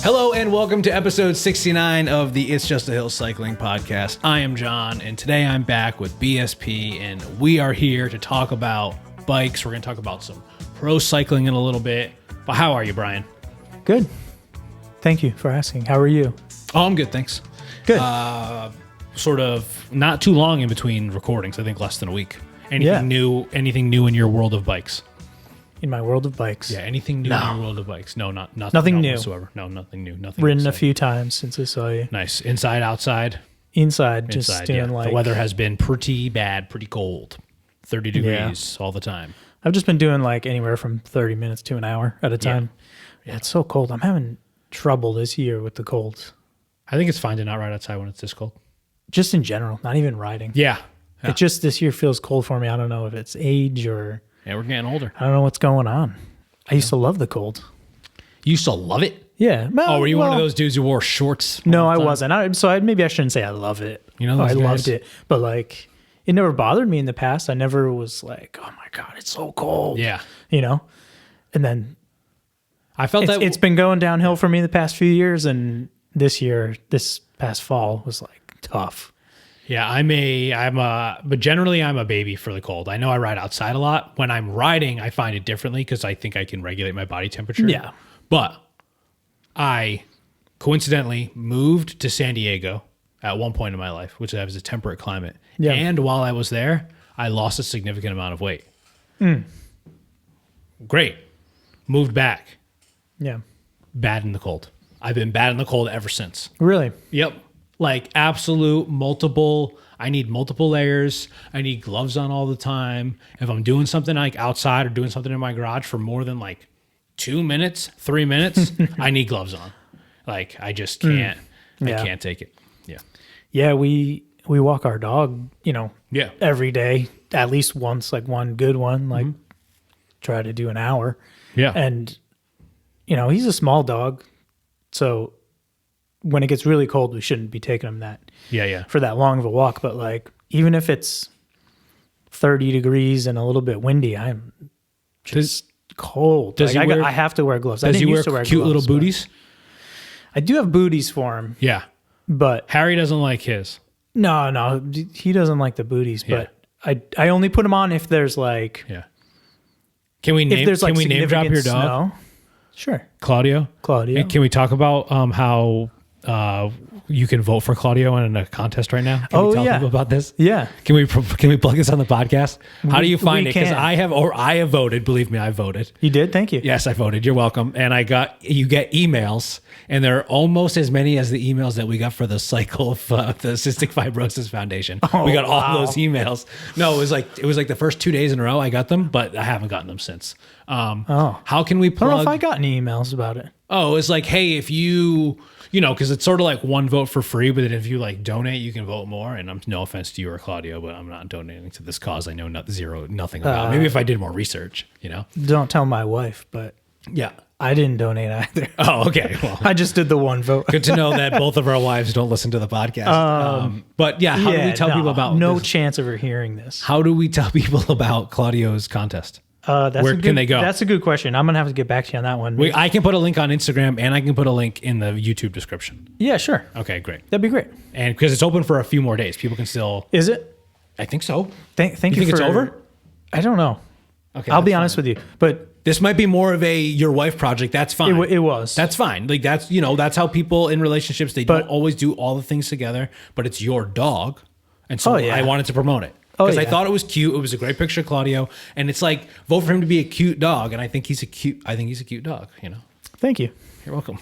Hello and welcome to episode 69 of the It's Just a Hill Cycling Podcast. I am Jon, and today I'm back with BSP, and we are here to talk about bikes. We're going to talk about some pro cycling in a little bit. But how are you, Brian? Good. Thank you for asking. How are you? Oh, I'm good, thanks. Good. Sort of not too long in between recordings. I think less than a week. Anything new in your world of bikes? In my world of bikes. Yeah, anything new in your world of bikes? No, nothing new whatsoever. No, nothing new. Nothing. Ridden exciting. a few times since I saw you. Nice. Inside, outside? Inside, just doing The weather has been pretty bad, pretty cold. 30 degrees all the time. I've just been doing like anywhere from 30 minutes to an hour at a time. Yeah, it's so cold. I'm having trouble this year with the colds. I think it's fine to not ride outside when it's this cold. Just in general, not even riding. Yeah. It just this year feels cold for me. I don't know if it's age or... Yeah, we're getting older. I don't know what's going on. I used to love the cold. You used to love it? Yeah. Well, were you one of those dudes who wore shorts? No, I wasn't. Maybe I shouldn't say I love it. You know, I loved it. But like, it never bothered me in the past. I never was like, oh my God, it's so cold. Yeah. You know? And then I felt that it's been going downhill for me the past few years. And this past fall was like tough. Yeah, but generally I'm a baby for the cold. I know I ride outside a lot. When I'm riding, I find it differently because I think I can regulate my body temperature. Yeah. But I coincidentally moved to San Diego at one point in my life, which was a temperate climate. Yeah. And while I was there, I lost a significant amount of weight. Great. Moved back. Yeah. Bad in the cold. I've been bad in the cold ever since. Really? Yep. Like absolute multiple. I need multiple layers. I need gloves on all the time. If I'm doing something like outside or doing something in my garage for more than like 2 minutes, 3 minutes, I need gloves on. Like I just can't. I can't take it. Yeah. Yeah. We walk our dog, Yeah. every day, at least once, like one good one, like try to do an hour. Yeah. And, he's a small dog. So when it gets really cold, we shouldn't be taking him for that long of a walk. But like, even if it's 30 degrees and a little bit windy, I'm just cold. I have to wear gloves. Does he wear cute little booties? I do have booties for him. Yeah. But Harry doesn't like his. No, he doesn't like the booties. But I only put him on if there's like... Yeah. Can we name drop your dog? Snow. Sure. Claudio. And can we talk about how you can vote for Claudio in a contest right now? Can we tell people about this? Yeah. Can we plug this on the podcast? How do you find it? Because I have voted. Believe me, I voted. You did? Thank you. Yes, I voted. You're welcome. And you get emails, and they're almost as many as the emails that we got for the cycle of the Cystic Fibrosis Foundation. We got all those emails. No, it was like the first 2 days in a row I got them, but I haven't gotten them since. How can we plug? I don't know if I got any emails about it. Oh, it's like, hey, if you because it's sort of like one vote for free, but then if you like donate, you can vote more. And I'm no offense to you or Claudio, but I'm not donating to this cause I know nothing about. Maybe if I did more research, Don't tell my wife, but yeah, I didn't donate either. Oh, okay. Well, I just did the one vote. Good to know that both of our wives don't listen to the podcast. But yeah, how do we tell people about no this? Chance of her hearing this? How do we tell people about Claudio's contest? Where can they go? That's a good question. I'm going to have to get back to you on that one. I can put a link on Instagram, and I can put a link in the YouTube description. Yeah, sure. Okay, great. That'd be great. And because it's open for a few more days, people can still... Is it? I think so. Thank you think for... it's over? I don't know. Okay, I'll be honest with you, but... This might be more of a your wife project. That's fine. It was. That's fine. Like that's how people in relationships, they don't always do all the things together, but it's your dog. And so I wanted to promote it. Because I thought it was cute. It was a great picture of Claudio. And it's like, vote for him to be a cute dog. And I think he's a cute dog, Thank you. You're welcome.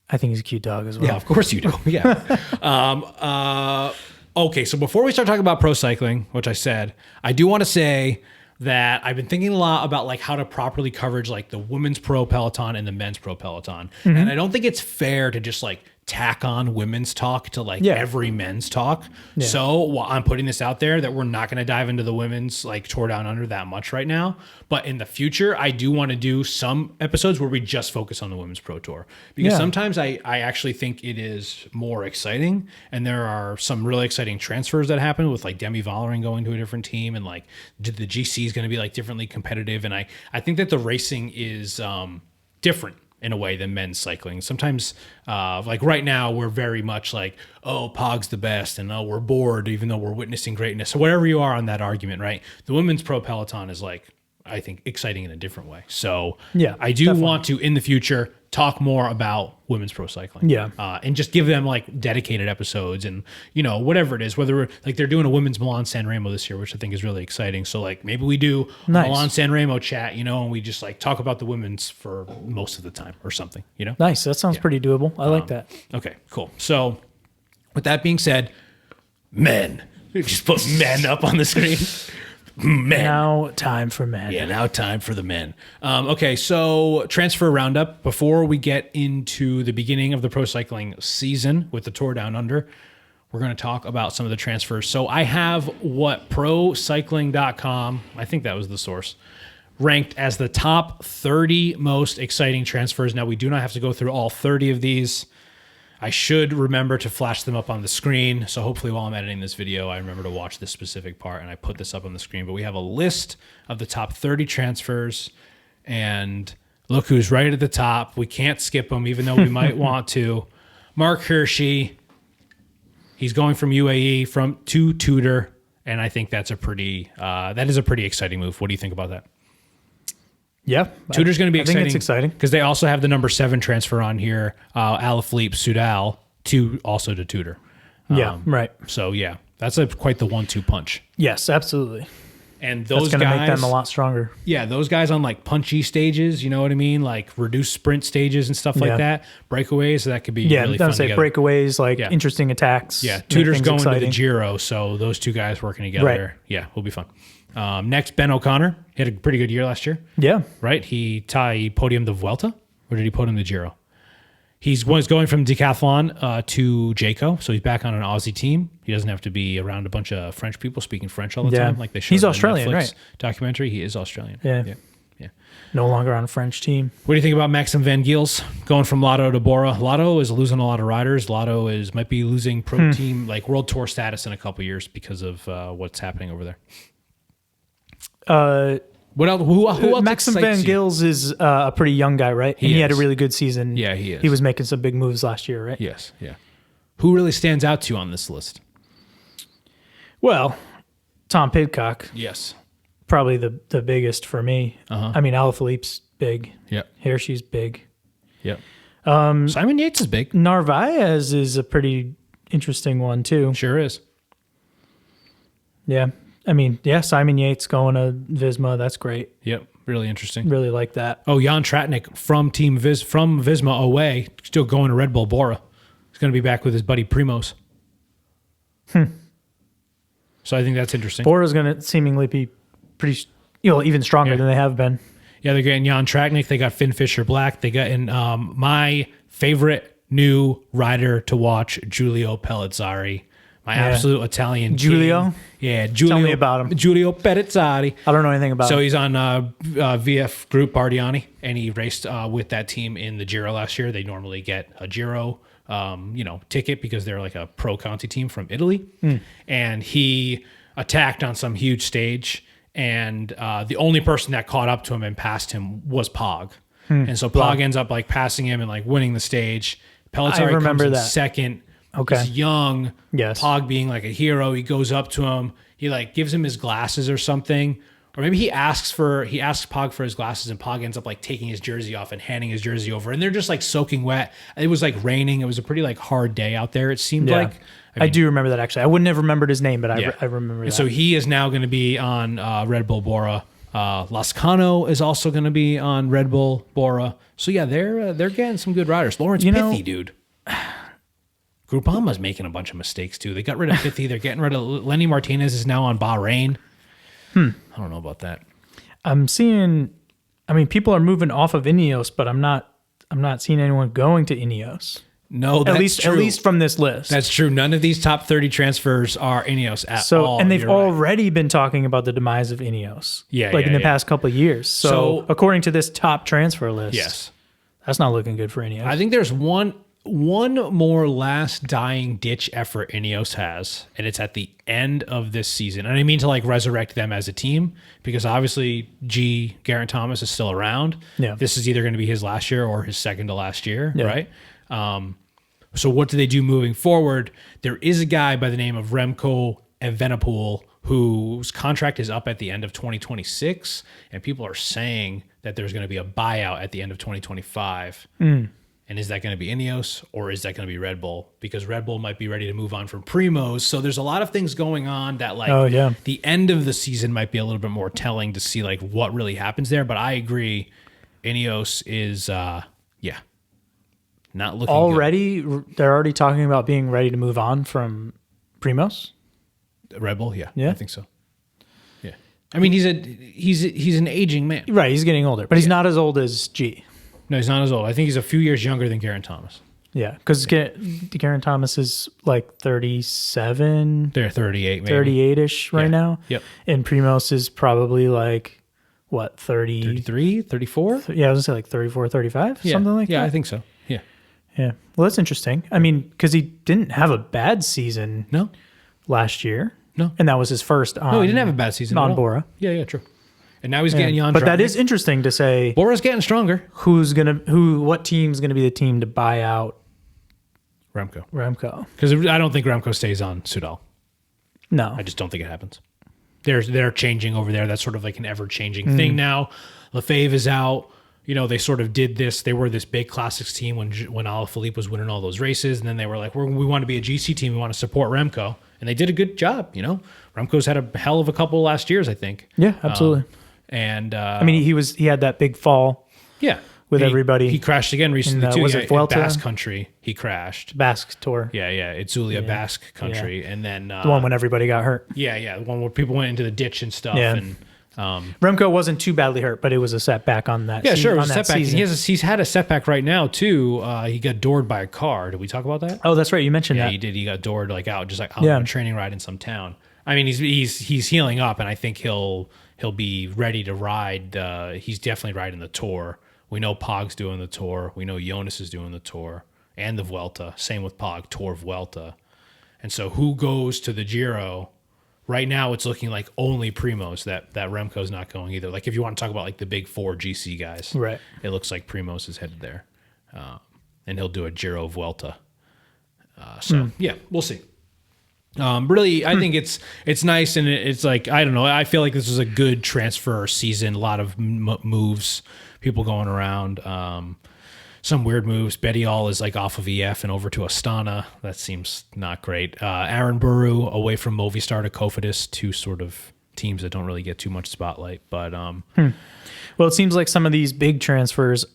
I think he's a cute dog as well. Yeah, of course you do. Yeah. Okay, so before we start talking about pro cycling, which I said, I do want to say that I've been thinking a lot about like how to properly coverage like the women's pro peloton and the men's pro peloton. And I don't think it's fair to just like tack on women's talk to like every men's talk. Yeah. So I'm putting this out there that we're not going to dive into the women's like Tour Down Under that much right now. But in the future, I do want to do some episodes where we just focus on the women's pro tour, because sometimes I actually think it is more exciting. And there are some really exciting transfers that happen with like Demi Vollering going to a different team, and like the GC is going to be like differently competitive. And I think that the racing is different in a way than men's cycling. Sometimes, like right now, we're very much like, oh, Pog's the best, and oh, we're bored, even though we're witnessing greatness. So whatever you are on that argument, right? The women's pro peloton is like, I think, exciting in a different way. So yeah, I do want to, in the future, talk more about women's pro cycling. Yeah. And just give them like dedicated episodes and, you know, whatever it is, whether like they're doing a women's Milan San Remo this year, which I think is really exciting. So like maybe we do a Milan San Remo chat, you know, and we just like talk about the women's for most of the time or something, you know? Nice. That sounds pretty doable. I like that. Okay, cool. So with that being said, men. Just put men up on the screen. Men. Now time for men. Yeah, now time for the men. Okay, so transfer roundup. Before we get into the beginning of the pro cycling season with the Tour Down Under, we're going to talk about some of the transfers. So I have what procycling.com, I think that was the source, ranked as the top 30 most exciting transfers. Now, we do not have to go through all 30 of these. I should remember to flash them up on the screen. So hopefully while I'm editing this video, I remember to watch this specific part and I put this up on the screen. But we have a list of the top 30 transfers. And look who's right at the top. We can't skip them, even though we might want to. Mark Hirschi. He's going from UAE to Tudor. And I think that's that is a pretty exciting move. What do you think about that? Yeah. Tudor's going to be exciting. I think it's exciting. Because they also have the number 7 transfer on here, Alaphilippe Soudal, also to Tudor. Yeah, right. So, yeah, that's quite the 1-2 punch. Yes, absolutely. And those that's guys... going to make them a lot stronger. Yeah, those guys on, like, punchy stages, you know what I mean? Like, reduced sprint stages and stuff like that. Breakaways, so that could be really fun together. Breakaways, like interesting attacks. Yeah, Tudor's going to the Giro, so those two guys working together, will be fun. Next, Ben O'Connor. He had a pretty good year last year. Yeah. Right? He podiumed the Vuelta, or did he podium the Giro? He was going from Decathlon to Jayco, so he's back on an Aussie team. He doesn't have to be around a bunch of French people speaking French all the time, like they showed. He's in Australian, the Netflix right? Documentary. He is Australian. Yeah. No longer on a French team. What do you think about Maxim Van Giels going from Lotto to Bora? Lotto is losing a lot of riders. Lotto might be losing pro team, like World Tour status in a couple years because of what's happening over there. What else? Who else? Maxim Van Giels is a pretty young guy, right? He had a really good season. Yeah, he is. He was making some big moves last year, right? Yes, yeah. Who really stands out to you on this list? Well, Tom Pidcock. Yes. Probably the biggest for me. I mean, Alaphilippe's big. Yep. Hirschi's big. Yep. Simon Yates is big. Narvaez is a pretty interesting one, too. Sure is. Yeah. I mean, Simon Yates going to Visma. That's great. Yep. Really interesting. Really like that. Oh, Jan Tratnik from Visma away, still going to Red Bull Bora. He's going to be back with his buddy Primoz. So I think that's interesting. Bora's going to seemingly be pretty, even stronger than they have been. Yeah, they're getting Jan Tratnik. They got Finn Fisher Black. They got my favorite new rider to watch, Giulio Pellizzari. My absolute Italian Giulio? king. Yeah, Giulio. Tell me about him. Giulio Pellizzari. I don't know anything about him. So he's on VF Group Bardiani, and he raced with that team in the Giro last year. They normally get a Giro ticket because they're like a pro Conti team from Italy. And he attacked on some huge stage, and the only person that caught up to him and passed him was Pog. And so Pog ends up like passing him and like winning the stage. Pellizzari comes in second. Okay. He's young. Yes. Pog being like a hero. He goes up to him. He like gives him his glasses or something. Or maybe he asks Pog for his glasses, and Pog ends up like taking his jersey off and handing his jersey over. And they're just like soaking wet. It was like raining. It was a pretty like hard day out there, it seemed like. I do remember that actually. I wouldn't have remembered his name, but I remember that. So he is now going to be on Red Bull Bora. Lascano is also going to be on Red Bull Bora. So yeah, they're getting some good riders. Lawrence Pithy, dude. Groupama's making a bunch of mistakes too. They got rid of Pithy. They're getting rid of Lenny Martinez is now on Bahrain. I don't know about that. I'm seeing. I mean, people are moving off of Ineos, but I'm not seeing anyone going to Ineos. No, that's true. At least from this list. That's true. None of these top 30 transfers are Ineos at all. And they've already been talking about the demise of Ineos. In the past couple of years. So according to this top transfer list, that's not looking good for Ineos. I think there's one one more last dying ditch effort Ineos has, and it's at the end of this season. And I mean to like resurrect them as a team, because obviously Geraint Thomas is still around. Yeah. This is either going to be his last year or his second to last year, right? So what do they do moving forward? There is a guy by the name of Remco Evenepoel whose contract is up at the end of 2026, and people are saying that there's going to be a buyout at the end of 2025. And is that going to be Ineos or is that going to be Red Bull? Because Red Bull might be ready to move on from Primoz. So there's a lot of things going on that the end of the season might be a little bit more telling to see like what really happens there. But I agree, Ineos is, not looking already good. They're already talking about being ready to move on from Primoz. Red Bull, yeah, I think so. Yeah, I mean he's an aging man, right? He's getting older, but he's not as old as G. No, he's not as old. I think he's a few years younger than Geraint Thomas. Yeah, because Geraint Thomas is like 37. They're 38, maybe. 38-ish right now. Yep. And Primoz is probably like, what, 33, 34? Yeah, I was going to say like 34, 35, something like that. Yeah, I think so. Yeah. Yeah. Well, that's interesting. I mean, because he didn't have a bad season last year. No. And that was his first on. No, he didn't have a bad season on Bora. Yeah, true. And now he's getting Jan. But that is interesting to say. Bora's getting stronger. What team's gonna be the team to buy out Remco? Because I don't think Remco stays on Soudal. No, I just don't think it happens. They're changing over there. That's sort of like an ever changing thing now. Lefebvre is out. You know, they sort of did this. They were this big classics team when Alaphilippe was winning all those races, and then they were like, we want to be a GC team. We want to support Remco, and they did a good job. You know, Remco's had a hell of a couple last years, I think. Yeah, absolutely. And I mean, he had that big fall. Yeah, with everybody. He crashed again recently too. Was it Vuelta? Basque Country? He crashed. Basque Tour. Yeah, it's Zulia Basque Country, and then the one when everybody got hurt. Yeah, the one where people went into the ditch and stuff. Yeah. And Remco wasn't too badly hurt, but it was a setback on that. Yeah, sure, it was a setback. Season. He's had a setback right now too. He got doored by a car. Did we talk about that? Oh, that's right. You mentioned that. Yeah, he did. He got doored out on a training ride in some town. I mean, he's healing up, and I think he'll be ready to ride. He's definitely riding the Tour. We know Pog's doing the Tour. We know Jonas is doing the Tour and the Vuelta. Same with Pog, Tour Vuelta. And so who goes to the Giro? Right now it's looking like only Primoz that Remco's not going either. Like if you want to talk about like the big four GC guys, right? It looks like Primoz is headed there. And he'll do a Giro Vuelta. Yeah, we'll see. Really, I think it's nice, and it's like, I don't know, I feel like this was a good transfer season. A lot of moves, people going around. Some weird moves. Bettiol is like off of EF and over to Astana. That seems not great. Aaron Buru away from Movistar to Cofidis, two sort of teams that don't really get too much spotlight. But well, it seems like some of these big transfers,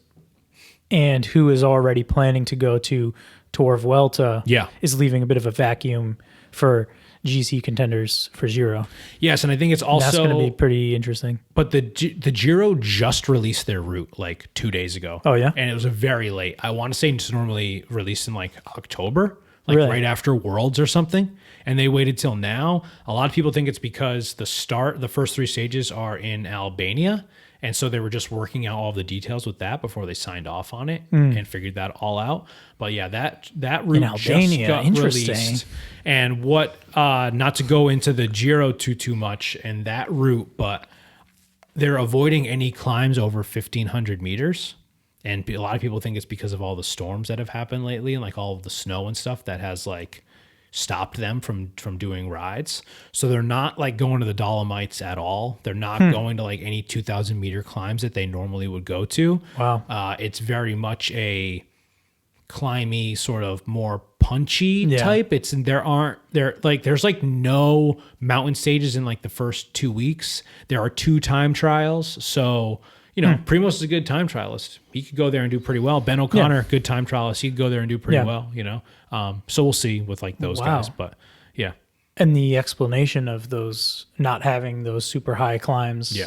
and who is already planning to go to Tour Vuelta, is leaving a bit of a vacuum for GC contenders for Giro. Yes, and I think it's also... That's going to be pretty interesting. But the Giro just released their route like 2 days ago. Oh, yeah? And it was a very late. I want to say it's normally released in like October, like right after Worlds or something. And they waited till now. A lot of people think it's because the first three stages are in Albania. And so they were just working out all the details with that before they signed off on it and figured that all out. But yeah, that route in Albania, just got released. And what, not to go into the Giro too much and that route, but they're avoiding any climbs over 1,500 meters. And a lot of people think it's because of all the storms that have happened lately and like all of the snow and stuff that has like stopped them from doing rides. So they're not like going to the Dolomites at all. They're not going to like any 2,000 meter climbs that they normally would go to. Wow. It's very much a climby, sort of more punchy type. There's like no mountain stages in like the first 2 weeks. There are 2 time trials. So, you know, Primoz is a good time trialist. He could go there and do pretty well. Ben O'Connor, good time trialist. He could go there and do pretty well, you know. So we'll see with like those guys, but yeah. And the explanation of those not having those super high climbs,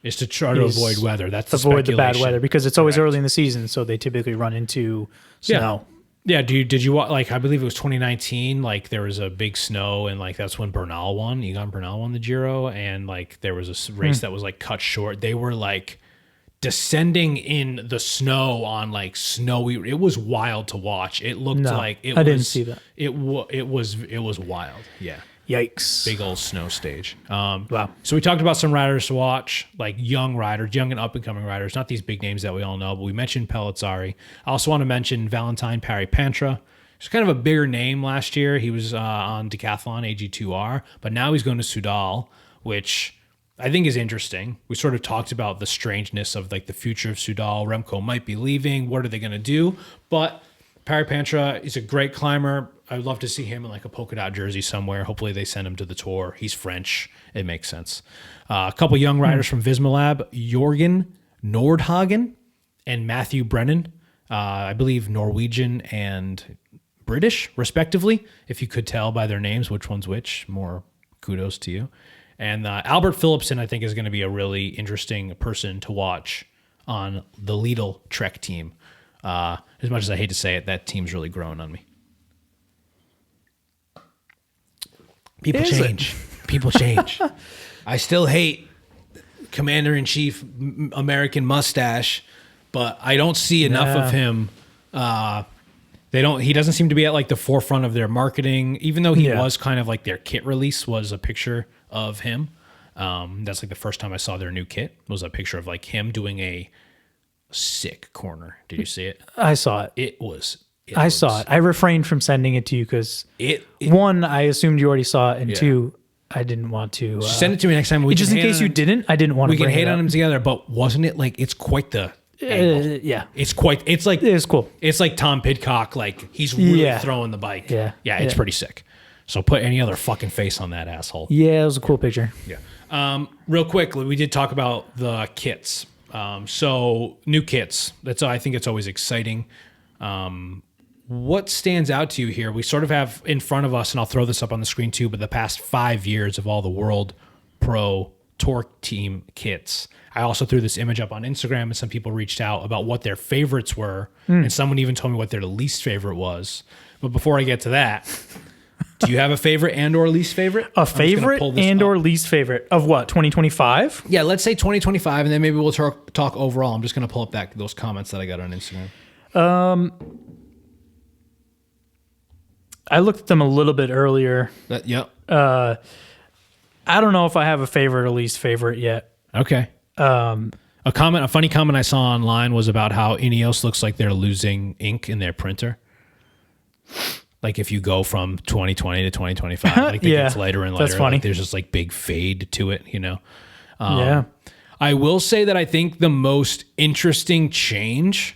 is to try to avoid weather. That's avoid the bad weather because it's always early in the season, so they typically run into snow. Yeah. Did you like? I believe it was 2019. Like there was a big snow, and like that's when Bernal won. Egan Bernal won the Giro, and like there was a race that was like cut short. They were like descending in the snow on like snowy. It was wild to watch. It looked like it. I didn't see that. It was wild. Yeah. Yikes. Big old snow stage. Wow. So we talked about some riders to watch, like young riders, young and up and coming riders, not these big names that we all know, but we mentioned Pellizzari. I also want to mention Valentine Pari-Pantra. He's kind of a bigger name last year. He was on Decathlon AG2R, but now he's going to Soudal, which I think is interesting. We sort of talked about the strangeness of like the future of Soudal. Remco might be leaving. What are they going to do? But Pari-Pantra is a great climber. I'd love to see him in like a polka dot jersey somewhere. Hopefully they send him to the Tour. He's French. It makes sense. A couple young riders from Visma Jorgen Nordhagen and Matthew Brennan. I believe Norwegian and British, respectively. If you could tell by their names which one's which, more kudos to you. And Albert Philipsen, I think, is going to be a really interesting person to watch on the Lidl Trek team. As much as I hate to say it, that team's really growing on me. People change. People change. I still hate Commander-in-Chief American mustache, but I don't see enough of him. He doesn't seem to be at like the forefront of their marketing, even though he was kind of like their kit release was a picture of him. That's like the first time I saw their new kit was a picture of like him doing a sick corner. Did you see it? I saw it. I saw it. I refrained from sending it to you because one, I assumed you already saw it, and two, I didn't want to. Send it to me next time. Just in case you didn't, I didn't want to. We can hate on them together, but wasn't it like it's quite the angle? Yeah, it's like it's cool. It's like Tom Pidcock, like he's really throwing the bike. Yeah, it's pretty sick. So put any other fucking face on that asshole. Yeah, it was a cool picture. Yeah. Real quick, we did talk about the kits. So new kits. I think it's always exciting. What stands out to you here? We sort of have in front of us, and I'll throw this up on the screen too, but the past 5 years of all the World Pro Tour Team kits. I also threw this image up on Instagram, and some people reached out about what their favorites were, and someone even told me what their least favorite was. But before I get to that, do you have a favorite and or least favorite? A favorite and or least favorite of what, 2025? Yeah, let's say 2025, and then maybe we'll talk overall. I'm just going to pull up those comments that I got on Instagram. I looked at them a little bit earlier. Yep. I don't know if I have a favorite or least favorite yet. Okay. A funny comment I saw online was about how Ineos looks like they're losing ink in their printer. Like if you go from 2020 to 2025, like it gets lighter and lighter. That's funny. Like there's just like big fade to it, you know? Yeah. I will say that I think the most interesting change,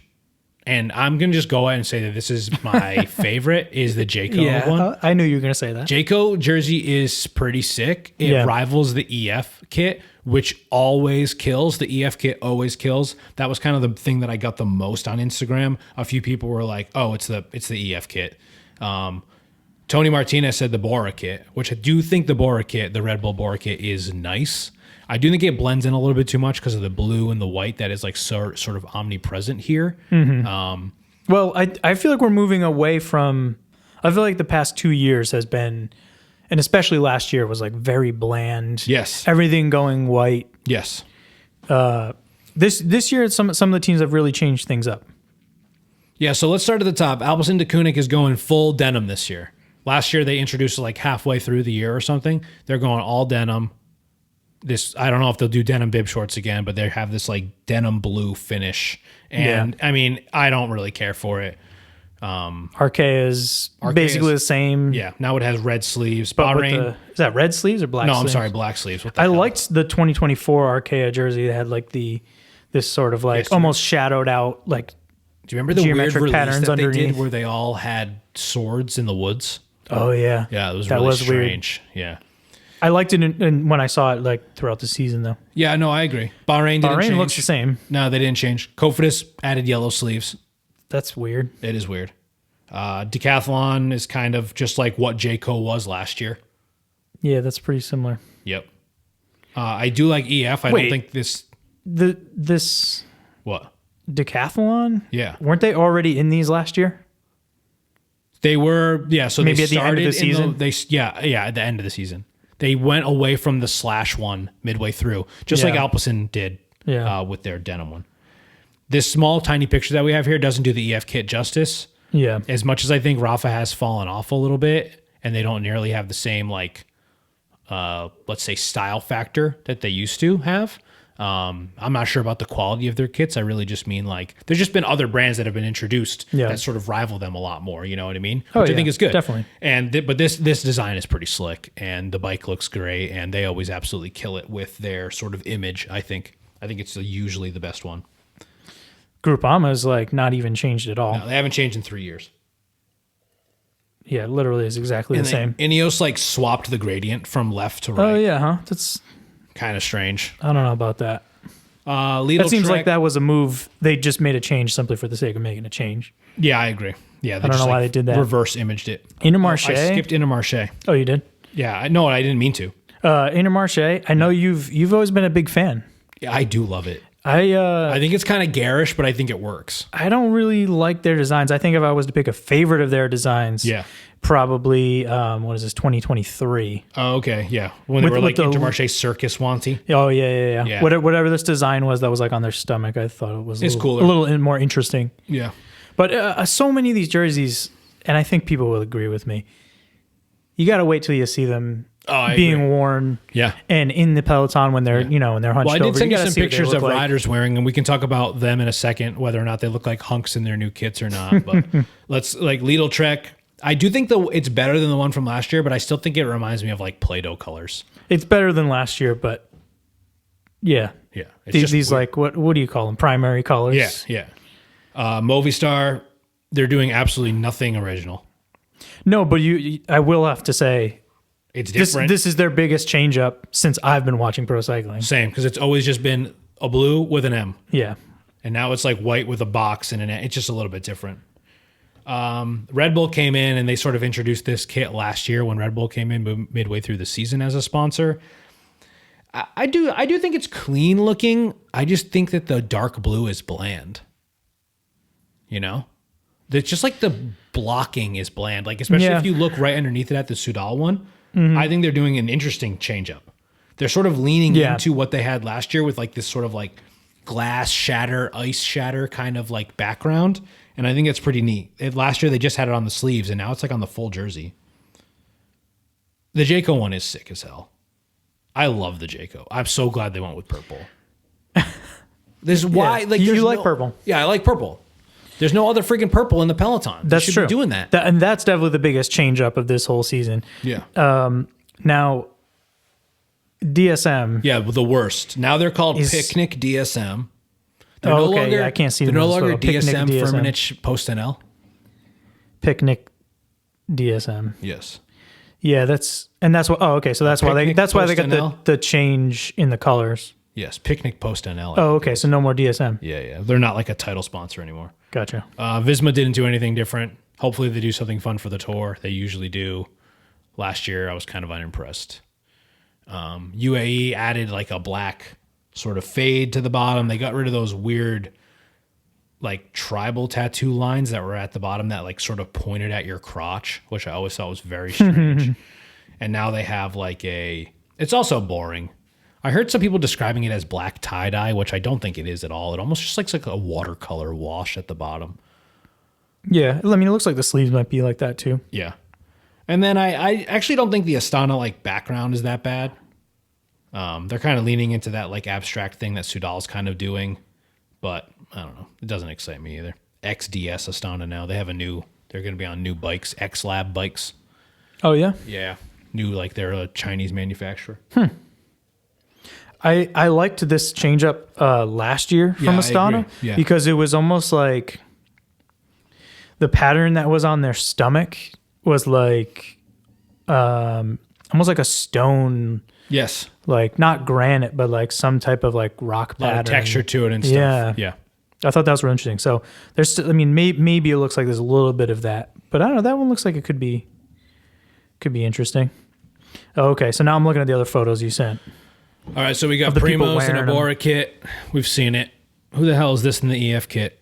and I'm going to just go ahead and say that this is my favorite, is the Jayco one. I knew you were going to say that. Jayco jersey is pretty sick. It rivals the EF kit, which always kills. The EF kit always kills. That was kind of the thing that I got the most on Instagram. A few people were like, oh, it's the EF kit. Tony Martinez said the Bora kit, which I do think the Bora kit, the Red Bull Bora kit, is nice. I do think it blends in a little bit too much because of the blue and the white that is like sort of omnipresent here. Mm-hmm. Well, I feel like we're moving away from. I feel like the past 2 years has been, and especially last year was like very bland. Yes, everything going white. Yes. This year, some of the teams have really changed things up. Yeah, so let's start at the top. Alpecin Deceuninck is going full denim this year. Last year they introduced it like halfway through the year or something. They're going all denim. I don't know if they'll do denim bib shorts again, but they have this like denim blue finish. And I mean, I don't really care for it. Archaea is basically the same. Yeah, now it has red sleeves. Bahrain. Is that red sleeves or black sleeves? No, I'm sorry, black sleeves. I liked the 2024 Archaea jersey that had like this sort of like almost shadowed out like. Do you remember the weird release patterns that they underneath? did where they all had swords in the woods? Oh yeah, yeah, it was really strange. Weird. Yeah, I liked it when I saw it like throughout the season though. Yeah, no, I agree. Bahrain didn't change. Looks the same. No, they didn't change. Cofidis added yellow sleeves. That's weird. It is weird. Decathlon is kind of just like what Jayco was last year. Yeah, that's pretty similar. Yep. I do like EF. I don't think this. This. What? Decathlon? Yeah. Weren't they already in these last year? They were, yeah. So maybe they at the end of the season? At the end of the season. They went away from the /1 midway through, just like Alpecin did with their denim one. this small, tiny picture that we have here doesn't do the EF kit justice. Yeah. As much as I think Rafa has fallen off a little bit, and they don't nearly have the same, like, let's say, style factor that they used to have. I'm not sure about the quality of their kits. I really just mean, like, there's just been other brands that have been introduced that sort of rival them a lot more. You know what I mean? Which I think is good. Definitely. And but this design is pretty slick, and the bike looks great, and they always absolutely kill it with their sort of image. I think it's usually the best one. Groupama's like not even changed at all. No, they haven't changed in 3 years. Yeah, it literally is exactly the same. Ineos like swapped the gradient from left to right. Oh yeah, huh? That's kind of strange. I don't know about that. That seems like that was a move. They just made a change simply for the sake of making a change. Yeah, I agree. Yeah, I don't know why they did that. Reverse imaged it. Intermarché. I skipped Intermarché. Oh, you did? Yeah, no, I didn't mean to. Intermarché. I know you've always been a big fan. Yeah, I do love it. I think it's kind of garish, but I think it works. I don't really like their designs. I think if I was to pick a favorite of their designs, probably what is this, 2023? Oh, okay, yeah. When they were like Intermarché Circus Wanty. Oh yeah. Whatever this design was that was like on their stomach, I thought it was cooler, a little more interesting. Yeah, but so many of these jerseys, and I think people will agree with me. You got to wait till you see them. Being worn, and in the peloton when they're when they're hunched over. Well, I did send you some pictures of like. riders wearing, and we can talk about them in a second, whether or not they look like hunks in their new kits or not. But let's like Lidl Trek. I do think it's better than the one from last year, but I still think it reminds me of like Play-Doh colors. It's better than last year, but yeah. These like what do you call them? Primary colors. Yeah. Movistar, they're doing absolutely nothing original. No, but I will have to say. It's different. This is their biggest change up since I've been watching pro cycling. Same, because it's always just been a blue with an M. Yeah. And now it's like white with a box and an M. It's just a little bit different. Red Bull came in and they sort of introduced this kit last year when Red Bull came in midway through the season as a sponsor. I do think it's clean looking. I just think that the dark blue is bland. You know? It's just like the blocking is bland. Like, especially if you look right underneath it at the Soudal one. Mm-hmm. I think they're doing an interesting change up. They're sort of leaning into what they had last year with like this sort of like glass shatter, ice shatter kind of like background. And I think it's pretty neat. Last year they just had it on the sleeves and now it's like on the full jersey. The Jayco one is sick as hell. I love the Jayco. I'm so glad they went with purple. This is why like you like purple. Yeah, I like purple. There's no other freaking purple in the peloton. That's true. Be doing that. And that's definitely the biggest change up of this whole season. Yeah. Now, DSM. Yeah, the worst. Now they're called Picnic DSM. They're no longer, I can't see them. They're no longer DSM Firmenich Post NL. Picnic DSM. Yes. Yeah, that's what. Oh, okay. So that's why they got the change in the colors. Yes, Picnic Post NL. Oh, okay. So no more DSM. Yeah. They're not like a title sponsor anymore. Gotcha. Visma didn't do anything different. Hopefully they do something fun for the tour. They usually do. Last year I was kind of unimpressed. UAE added like a black sort of fade to the bottom. They got rid of those weird like tribal tattoo lines that were at the bottom that like sort of pointed at your crotch, which I always thought was very strange. And now they have like it's also boring. I heard some people describing it as black tie-dye, which I don't think it is at all. It almost just looks like a watercolor wash at the bottom. Yeah, I mean, it looks like the sleeves might be like that too. Yeah. And then I actually don't think the Astana like background is that bad. They're kind of leaning into that like abstract thing that Soudal's kind of doing, but I don't know. It doesn't excite me either. XDS Astana now. They're going to be on new bikes, X-Lab bikes. Oh, yeah? Yeah. New, like they're a Chinese manufacturer. I liked this change up last year from Astana because it was almost like the pattern that was on their stomach was like almost like a stone. Yes. Like not granite, but like some type of like rock pattern. A lot of texture to it and stuff. Yeah. I thought that was really interesting. So there's, maybe it looks like there's a little bit of that, but I don't know. That one looks like it could be interesting. Oh, okay. So now I'm looking at the other photos you sent. All right, so we got Primo's and a Bora kit. We've seen it. Who the hell is this in the EF kit?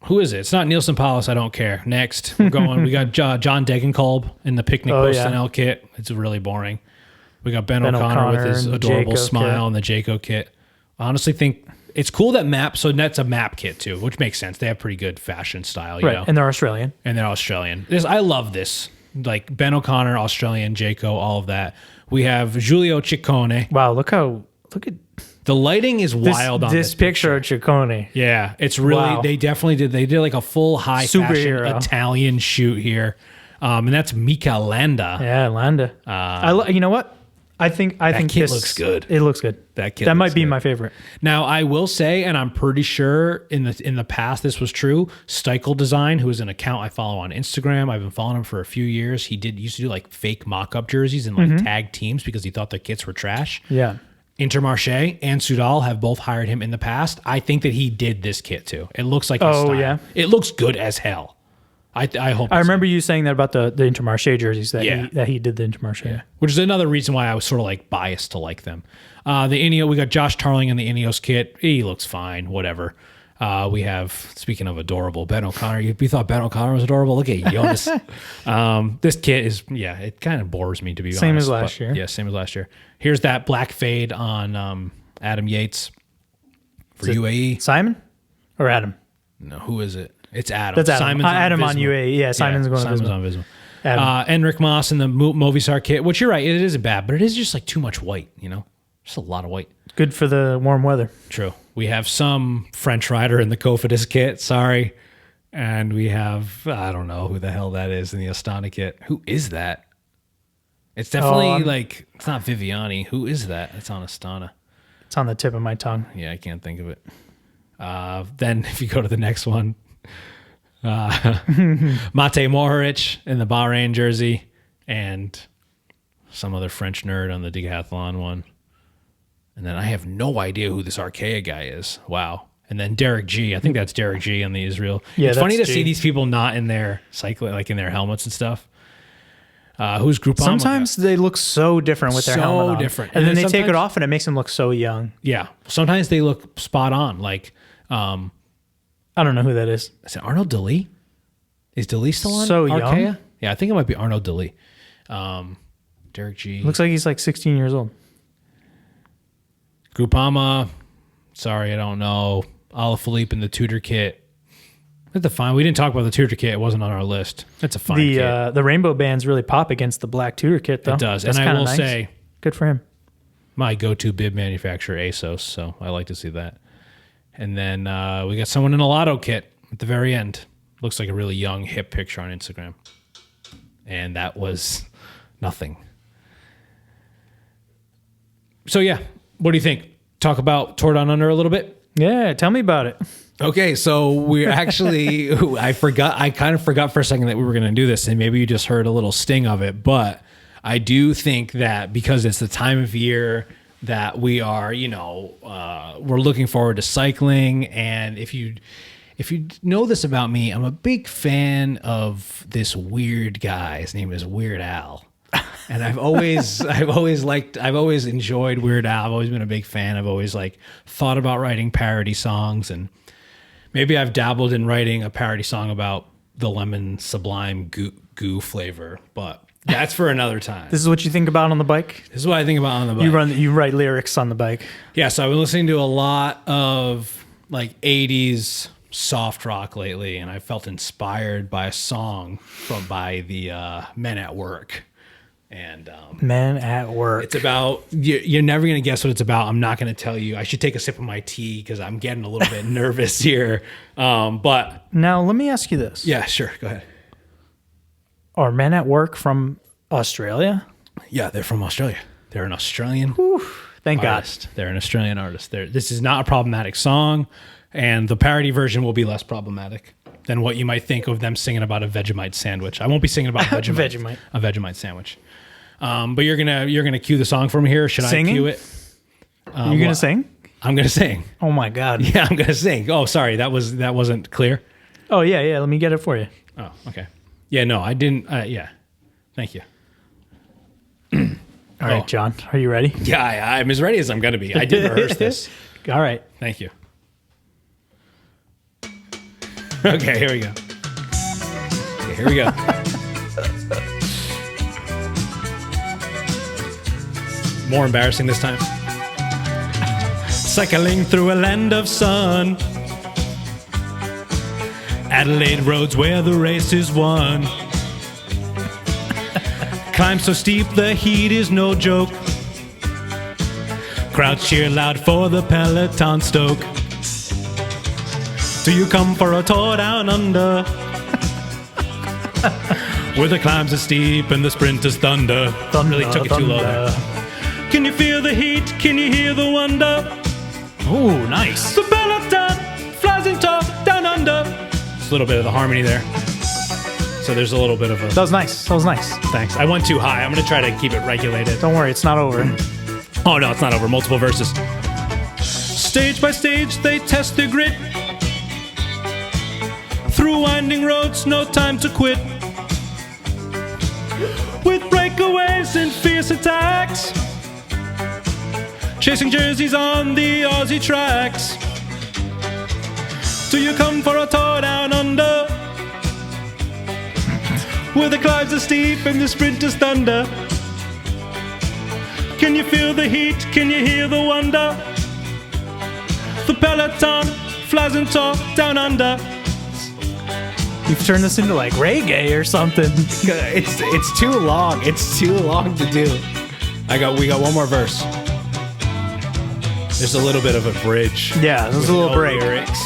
Who is it? It's not Nielsen Paulus. I don't care. Next, we're going. We got John Degenkolb in the Picnic Post NL kit. It's really boring. We got Ben O'Connor with his adorable smile and the Jayco kit. honestly think it's cool that Map. So that's a Map kit too, which makes sense. They have pretty good fashion style, you know. And they're Australian. I love this. Like Ben O'Connor, Australian, Jayco, all of that. We have Giulio Ciccone. Wow, look at the lighting is wild on this picture of Ciccone. Yeah, it's really they did like a full high superhero fashion Italian shoot here. And that's Mika Landa. Yeah, Landa. You know what? I think kit looks good. It looks good. That might be my favorite. Now I will say, and I'm pretty sure in the past this was true. Stikel Design, who is an account I follow on Instagram, I've been following him for a few years. He used to do like fake mock-up jerseys and like tag teams because he thought the kits were trash. Yeah. Intermarché and Soudal have both hired him in the past. I think that he did this kit too. It looks like his style. Yeah. It looks good as hell. I hope. I remember you saying that about the Intermarché jerseys that he did the Intermarché. Yeah. Which is another reason why I was sort of like biased to like them. The Ineos, we got Josh Tarling in the Ineos kit. He looks fine, whatever. We have, speaking of adorable, Ben O'Connor. You thought Ben O'Connor was adorable? Look at Jonas. This kit is, it kind of bores me to be honest. Same as last year. Yeah, same as last year. Here's that black fade on Adam Yates for UAE. Simon or Adam? No, who is it? It's Adam. That's Adam. Simon's Adam on UAE. Yeah, Simon's on Visma. Enric Mas in the Movistar kit, which you're right, it isn't bad, but it is just like too much white, you know? Just a lot of white. Good for the warm weather. True. We have some French rider in the Cofidis kit. Sorry. And we have, I don't know who the hell that is in the Astana kit. Who is that? It's definitely it's not Viviani. Who is that? It's on Astana. It's on the tip of my tongue. Yeah, I can't think of it. Then if you go to the next one, Mate Mohoric in the Bahrain jersey and some other French nerd on the decathlon one. And then I have no idea who this Archaea guy is. Wow. And then Derek G. I think that's Derek G on the Israel. Yeah, it's funny to see these people not in their cycling, like in their helmets and stuff. Who's Groupama? Sometimes they look so different with their helmet on. So different. And then they take it off and it makes them look so young. Yeah. Sometimes they look spot on. Like, I don't know who that is. Is it Arnaud Delis? Is Delis still on so Archaea? Young? Yeah, I think it might be Arnaud Delis. Derek G. Looks like he's like 16 years old. Groupama. Sorry, I don't know. Alaphilippe in the Tudor kit. That's a fine. We didn't talk about the Tudor kit. It wasn't on our list. That's a fine kit. The rainbow bands really pop against the black Tudor kit, though. It does. That's and I will say, good for him. My go-to bib manufacturer, ASOS, so I like to see that. And then we got someone in a Lotto kit at the very end. Looks like a really young, hip picture on Instagram. And that was nothing. So, yeah. What do you think? Talk about Tour Down Under a little bit? Yeah, tell me about it. Okay, so we're actually, I kind of forgot for a second that we were going to do this, and maybe you just heard a little sting of it, but I do think that because it's the time of year that we are, we're looking forward to cycling, and if you know this about me, I'm a big fan of this weird guy. His name is Weird Al. And I've always enjoyed Weird Al. I've always been a big fan. I've always thought about writing parody songs, and maybe I've dabbled in writing a parody song about the lemon sublime goo flavor, but that's for another time. This is what you think about on the bike? This is what I think about on the bike. You write lyrics on the bike. Yeah, so I've been listening to a lot of 80s soft rock lately, and I felt inspired by a song by the Men at Work. And Men at Work. It's about, you're never going to guess what it's about. I'm not going to tell you. I should take a sip of my tea because I'm getting a little bit nervous here. But now let me ask you this. Yeah, sure. Go ahead. Are Men at Work from Australia? Yeah, they're from Australia. They're an Australian Thank artist. God. They're an Australian artist. This is not a problematic song, and the parody version will be less problematic than what you might think of them singing about a Vegemite sandwich. I won't be singing about a Vegemite sandwich. But you're gonna cue the song from here. Should Singing? I cue it? You're gonna sing? I'm gonna sing. Oh my God! Yeah, I'm gonna sing. Oh, sorry, that wasn't clear. Oh yeah. Let me get it for you. Oh, okay. Yeah, no, I didn't. Yeah, thank you. All right, John, are you ready? Yeah, I'm as ready as I'm gonna be. I did rehearse this. All right. Thank you. Okay, here we go. Okay, here we go. More embarrassing this time. Cycling through a land of sun. Adelaide roads where the race is won. Climb so steep the heat is no joke. Crowds cheer loud for the peloton stoke. Do you come for a tour down under? Where the climbs are steep and the sprinters thunder. Really took it too low there. Can you feel the heat? Can you hear the wonder? Oh, nice. The peloton flies in top down under. Just a little bit of the harmony there. So there's a little bit of a... That was nice. That was nice. Thanks. I went too high. I'm going to try to keep it regulated. Don't worry, it's not over. Oh, no, it's not over. Multiple verses. Stage by stage, they test their grit. Through winding roads, no time to quit. With breakaways and fierce attacks. Chasing jerseys on the Aussie tracks. Do you come for a tour down under? Where the climbs are steep and the sprinters thunder. Can you feel the heat? Can you hear the wonder? The peloton flies and top down under. You've turned this into like reggae or something. It's too long. It's too long to do. We got one more verse. There's a little bit of a bridge. Yeah, there's a little break. Lyrics.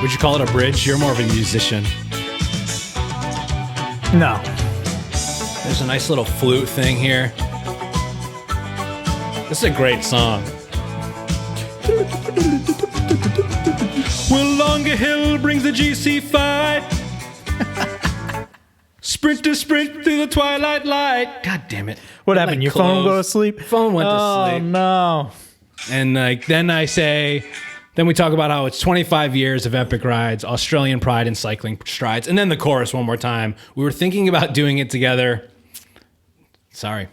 Would you call it a bridge? You're more of a musician. No. There's a nice little flute thing here. This is a great song. Well, Longer Hill brings the GC fight. Sprint through the twilight light. God damn it. What happened? Your phone go to sleep? Phone went to sleep. Oh, no. And then we talk about how it's 25 years of epic rides, Australian pride and cycling strides, and then the chorus one more time. We were thinking about doing it together. Sorry.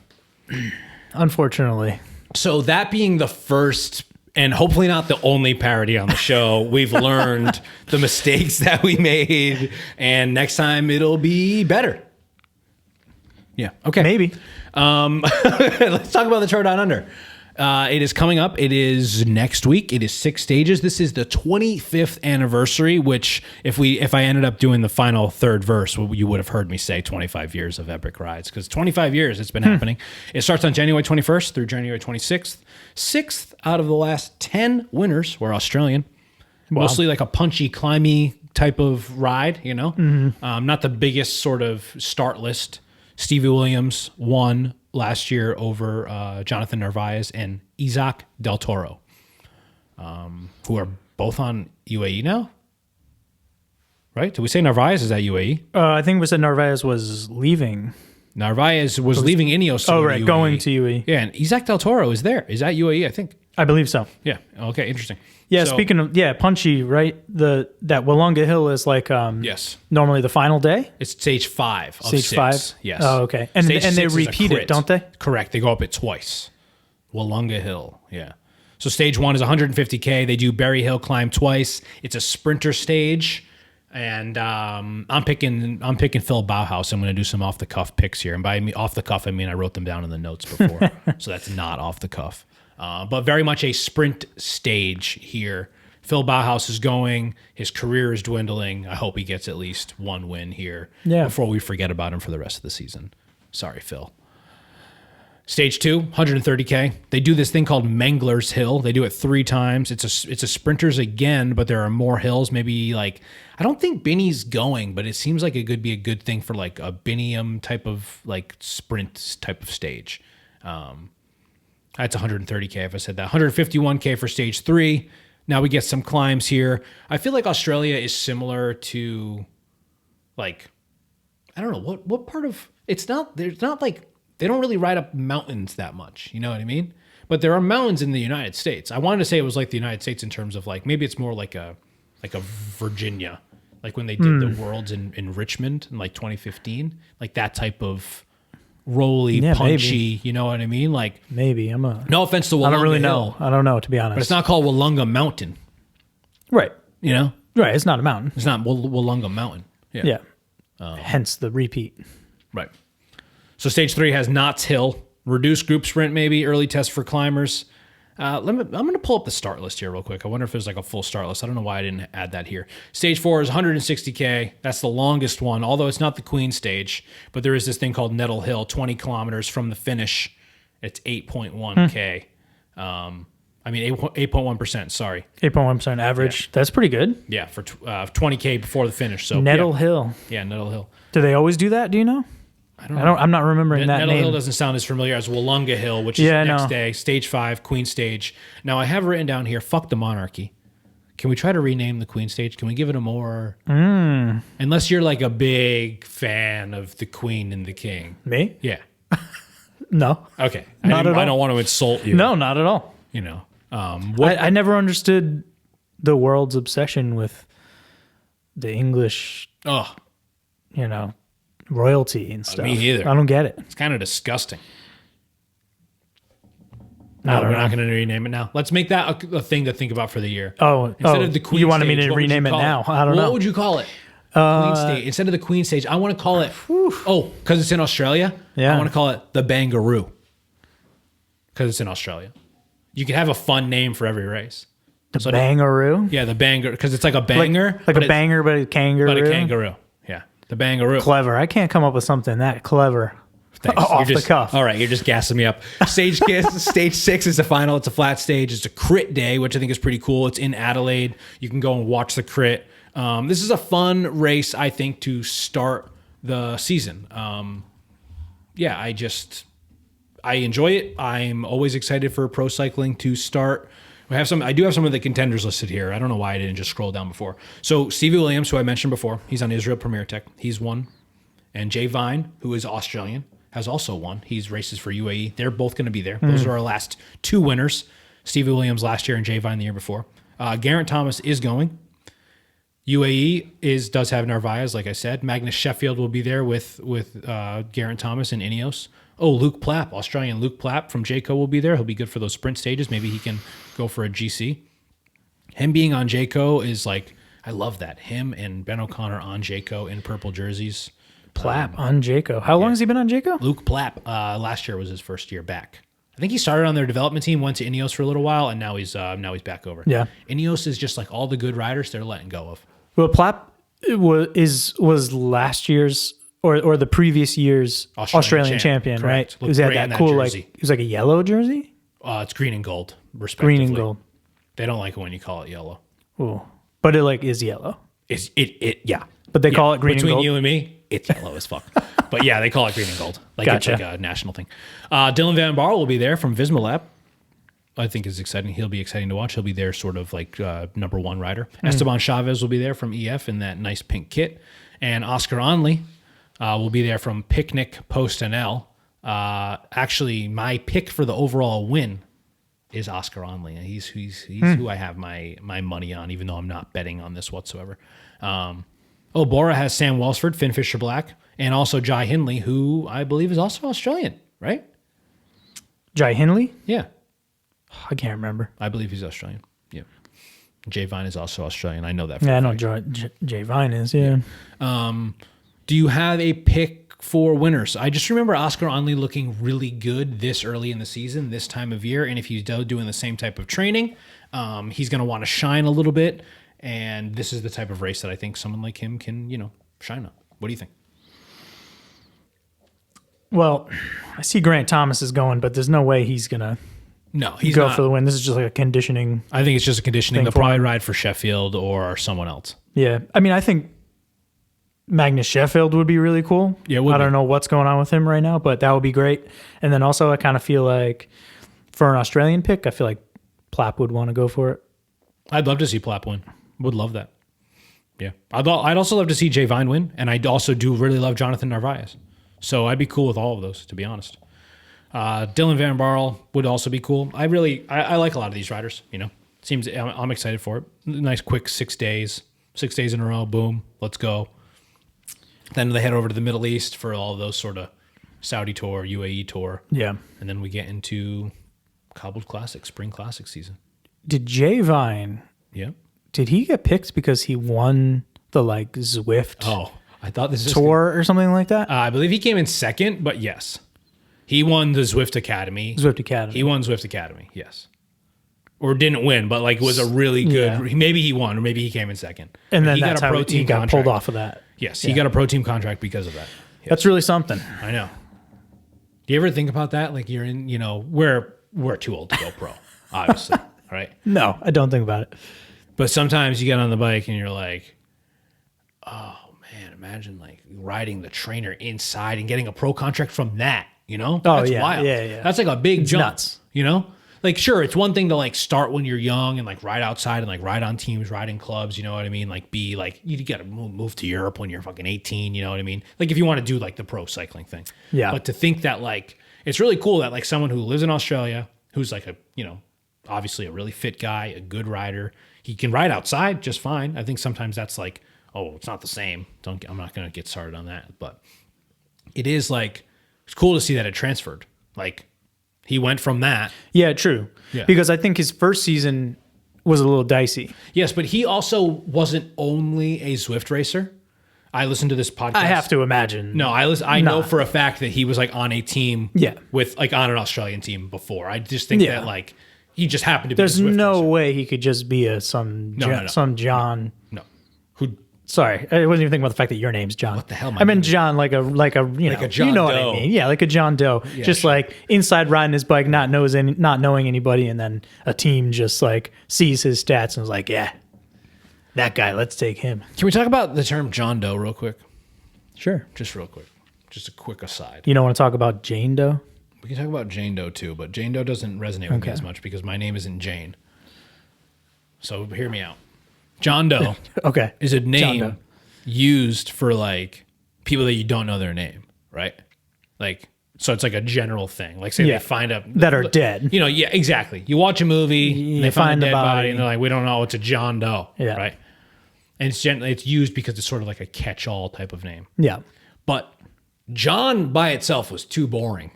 Unfortunately. So that being the first and hopefully not the only parody on the show, we've learned the mistakes that we made, and next time it'll be better. Yeah. Okay. Maybe. Let's talk about the Tour Down Under. It is coming up. It is next week. It is 6 stages. This is the 25th anniversary, which if I ended up doing the final third verse, you would have heard me say 25 years of epic rides, because 25 years it's been happening. It starts on January 21st through January 26th. 6th out of the last 10 winners were Australian. Wow. Mostly like a punchy, climby type of ride, you know? Mm-hmm. Not the biggest sort of start list. Stevie Williams won last year over Jonathan Narvaez and IJAH Del Toro, who are both on UAE now, right? Did we say Narvaez is at UAE? I think we said Narvaez was leaving. Narvaez was leaving Ineos. Oh, right, going to UAE. Yeah, and IJAH Del Toro is there. Is that UAE, I think. I believe so. Yeah, okay, interesting. Yeah, so, speaking of, punchy, right? That Wollonga Hill is like yes, normally the final day? It's stage 5 of stage 6. 5? Yes. Oh, okay. And they repeat it, don't they? Correct. They go up it twice. Wollonga Hill, yeah. So stage 1 is 150K. They do Berry Hill climb twice. It's a sprinter stage. And I'm picking Phil Bauhaus. I'm going to do some off the cuff picks here. And by off the cuff, I mean I wrote them down in the notes before. So that's not off the cuff. But very much a sprint stage here. Phil Bauhaus is going. His career is dwindling. I hope he gets at least one win here before we forget about him for the rest of the season. Sorry, Phil. Stage 2, 130K. They do this thing called Mangler's Hill. They do it 3 times. It's a sprinters again, but there are more hills. Maybe like, I don't think Binny's going, but it seems like it could be a good thing for like a Binnium type of like sprint type of stage. That's 130K if I said that. 151K for stage 3. Now we get some climbs here. I feel like Australia is similar to, like, I don't know what part of there's not like they don't really ride up mountains that much. You know what I mean? But there are mountains in the United States. I wanted to say it was like the United States in terms of like maybe it's more like a Virginia, like when they did the Worlds in Richmond in like 2015, like that type of rolly, punchy, maybe. You know what I mean? Like maybe no offense to Wollonga I don't really Hill, know. I don't know, to be honest. but it's not called Wollonga Mountain, right? You know, right? It's not a mountain. It's not Wollonga Mountain. Yeah. Hence the repeat. Right. So stage 3 has Knott's Hill, reduced group sprint, maybe early test for climbers. I'm going to pull up the start list here real quick. I wonder if there's like a full start list. I don't know why I didn't add that here. Stage 4 is 160K. That's the longest one, although it's not the Queen stage. But there is this thing called Nettle Hill, 20 kilometers from the finish. It's 8.1K. 8.1%, sorry. 8.1% average. Yeah. That's pretty good. Yeah, for 20K before the finish. So Nettle Hill. Yeah, Nettle Hill. Do they always do that? Do you know? I'm not remembering that Nettle name. Hill doesn't sound as familiar as Wollonga Hill, which is next day, stage 5, Queen stage. Now, I have written down here, fuck the monarchy. Can we try to rename the Queen stage? Can we give it a more... Unless you're like a big fan of the Queen and the King. Me? Yeah. No. Okay. I don't want to insult you. No, not at all. You know. I never understood the world's obsession with the English... royalty and stuff. Me either. I don't get it. It's kind of disgusting. No, we're not going to rename it now. Let's make that a thing to think about for the year. Instead of the Queen you wanted stage, me to rename it now. I don't know. What would you call it? Queen stage. Instead of the Queen stage, I want to call it, because it's in Australia, I want to call it the Bangaroo. Because it's in Australia. You can have a fun name for every race. The Bangaroo? Yeah, the Banger, because it's like a banger. Like a banger, but a kangaroo. But a kangaroo. Yeah, the Bangaroo. Clever. I can't come up with something that clever. Off the cuff. All right, you're just gassing me up. Stage 6 is the final. It's a flat stage. It's a crit day, which I think is pretty cool. It's in Adelaide. You can go and watch the crit. This is a fun race, I think, to start the season. I enjoy it. I'm always excited for pro cycling to start. I do have some of the contenders listed here. I don't know why I didn't just scroll down before. So Stevie Williams, who I mentioned before, he's on Israel Premier Tech. He's won. And Jay Vine, who is Australian, has also won. He's races for UAE. They're both going to be there. Those are our last 2 winners. Stevie Williams last year and Jay Vine the year before. Geraint Thomas is going. UAE does have Narvaez, like I said. Magnus Sheffield will be there with Geraint Thomas and Ineos. Luke Plapp, Australian Luke Plapp from Jayco will be there. He'll be good for those sprint stages. Maybe he can go for a GC. Him being on Jayco is like, I love that. Him and Ben O'Connor on Jayco in purple jerseys. Plapp on Jayco. How long has he been on Jayco? Luke Plapp. Last year was his first year back. I think he started on their development team, went to Ineos for a little while, and now he's back over. Yeah. Ineos is just like all the good riders they're letting go of. Well, Plapp was last year's or the previous year's Australian champion, right? He had that cool jersey. It was like a yellow jersey. It's green and gold, respectively. Green and gold. They don't like it when you call it yellow. Ooh, but it is yellow. Yeah. But they call it green and gold. Between you and me, it's yellow as fuck. But yeah, they call it green and gold. It's like a national thing. Dylan Van Baarle will be there from Visma Lab. I think is exciting. He'll be exciting to watch. He'll be there sort of like number 1 rider. Esteban Chavez will be there from EF in that nice pink kit. And Oscar Onley will be there from Picnic Post NL. Actually, my pick for the overall win is Oscar Onley. He's who I have my money on, even though I'm not betting on this whatsoever. Bora has Sam Welsford, Finn Fisher Black, and also Jai Hindley, who I believe is also Australian, right? Jai Hindley? Yeah. I can't remember. I believe he's Australian. Yeah. Jay Vine is also Australian. I know that. I know Jay Vine is, yeah. Do you have a pick for winners? I just remember Oscar Onley looking really good this early in the season, this time of year, and if he's doing the same type of training, he's going to want to shine a little bit. And this is the type of race that I think someone like him can, shine on. What do you think? Well, I see Geraint Thomas is going, but there's no way he's going to go for the win. This is just like a conditioning. I think it's just a conditioning. They'll probably ride for Sheffield or someone else. Yeah. I mean, I think Magnus Sheffield would be really cool. Yeah, I don't know what's going on with him right now, but that would be great. And then also I kind of feel like for an Australian pick, I feel like Plapp would want to go for it. I'd love to see Plapp win. Would love that. Yeah. I'd also love to see Jay Vine win, and I also do really love Jonathan Narvaez. So I'd be cool with all of those, to be honest. Dylan Van Baarle would also be cool. I like a lot of these riders, Seems I'm excited for it. Nice quick 6 days. 6 days in a row, boom, let's go. Then they head over to the Middle East for all of those sort of Saudi tour, UAE tour. Yeah. And then we get into Cobbled Classic, Spring Classic season. Did Jay Vine... Yeah. Did he get picked because he won the Zwift I thought this tour or something like that? I believe he came in second, but yes. He won the Zwift Academy. Zwift Academy. He won Zwift Academy, yes. or didn't win, but like was a really good. Yeah. Maybe he won, or maybe he came in second. And then that's how he got pulled off of that. Yes, he got a pro team contract because of that. Yes. That's really something. I know. Do you ever think about that? Like you're in, we're too old to go pro, obviously, right? No, I don't think about it. But sometimes you get on the bike and you're like, oh man, imagine like riding the trainer inside and getting a pro contract from that. Oh, that's yeah, wild. Yeah. That's like a big jump. Nuts. Like, sure, it's one thing to like start when you're young and like ride outside and like ride on teams, ride in clubs, you know what I mean? Like be like, you got to move to Europe when you're fucking 18, you know what I mean? Like if you want to do like the pro cycling thing. Yeah. But to think that like, it's really cool that like someone who lives in Australia, who's like a, obviously a really fit guy, a good rider, he can ride outside just fine. I think sometimes that's like, oh, it's not the same. I'm not going to get started on that. But it is like, it's cool to see that it transferred. Like, he went from that. Yeah, true. Yeah. Because I think his first season was a little dicey. Yes, but he also wasn't only a Zwift racer. I listened to this podcast. I have to imagine. No, I know for a fact that he was like on a team with like on an Australian team before. I just think that like he just happened to be There's a Zwift no racer. way he could just be some John. No. Who Sorry, I wasn't even thinking about the fact that your name's John. What the hell? I meant John, like a John you know Doe. what I mean? Yeah, like a John Doe, just sure. like inside riding his bike, not knowing anybody, and then a team just like sees his stats and is like, yeah, that guy, let's take him. Can we talk about the term John Doe real quick? Sure, just real quick, just a quick aside. You don't want to talk about Jane Doe? We can talk about Jane Doe too, but Jane Doe doesn't resonate with me as much because my name isn't Jane. So hear me out. John Doe, okay, is a name used for like people that you don't know their name, right? Like, so it's like a general thing. Like, say they find a that are dead. Yeah, exactly. You watch a movie, and they find a dead body, and they're like, we don't know, it's a John Doe, right? And it's used because it's sort of like a catch-all type of name. Yeah, but John by itself was too boring.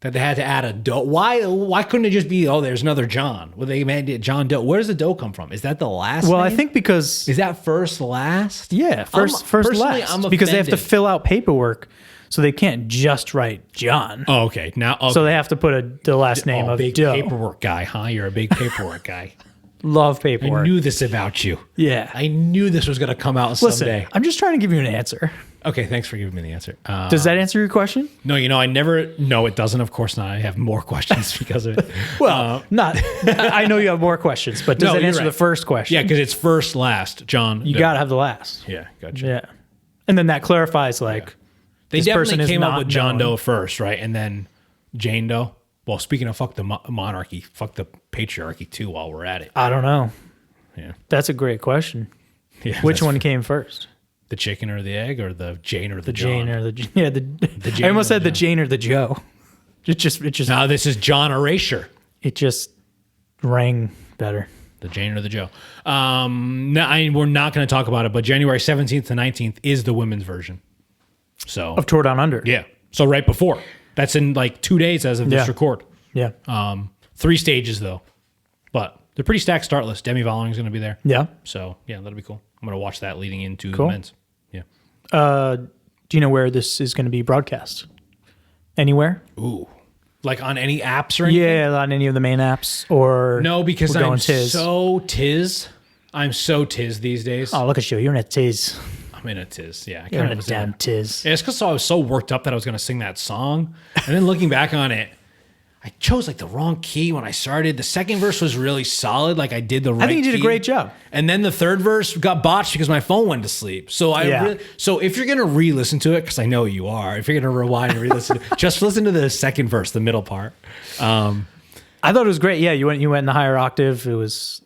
That they had to add a Doe. Why couldn't it just be, there's another John? Well, they made it John Doe. Where does the Doe come from? Is that the last name? I think because... Is that first last? Yeah, first last. Because they have to fill out paperwork, so they can't just write John. Oh, okay. So they have to put the last name of big Doe. Paperwork guy, huh? You're a big paperwork guy. Love paperwork. I knew this about you. Yeah. I knew this was going to come out someday. Listen, I'm just trying to give you an answer. Okay, thanks for giving me the answer. Does that answer your question? No, I never... No, it doesn't. Of course not. I have more questions because of it. Not... I know you have more questions, but does that answer the first question? Yeah, because it's first, last, John. You got to have the last. Yeah, gotcha. Yeah. And then that clarifies, like... They definitely came up with John Doe first, right? And then Jane Doe. Well, speaking of fuck the monarchy, fuck the patriarchy too while we're at it. I don't know. Yeah. That's a great question. Yeah, which one came first? The chicken or the egg, or the Jane or the Jane John? or the Jane. I almost said the Jane or the Joe. It just. No, this is John Erasure. It just rang better. The Jane or the Joe. No, we're not going to talk about it, but January 17th to 19th is the women's version. So of Tour Down Under. Yeah. So right before. That's in like 2 days as of this record. Yeah. 3 stages though, but they're pretty stacked start list. Demi Vollering is going to be there. Yeah. So yeah, that'll be cool. I'm going to watch that leading into the men's. Yeah. Do you know where this is going to be broadcast? Anywhere? Ooh. Like on any apps or anything? Yeah, on any of the main apps or... No, because I'm Tiz. so Tiz. I'm so Tiz these days. Oh, look at you. You're in a Tiz. I'm in a Tiz, yeah. You're in a damn Tiz. Yeah, it's because I was so worked up that I was going to sing that song. And then looking back on it, I chose like the wrong key when I started. The second verse was really solid. Like I did the right key. I think you did a great job. And then the third verse got botched because my phone went to sleep. So so if you're going to re-listen to it, because I know you are, if you're going to rewind and re-listen, just listen to the second verse, the middle part. I thought it was great. Yeah, you went in the higher octave. It was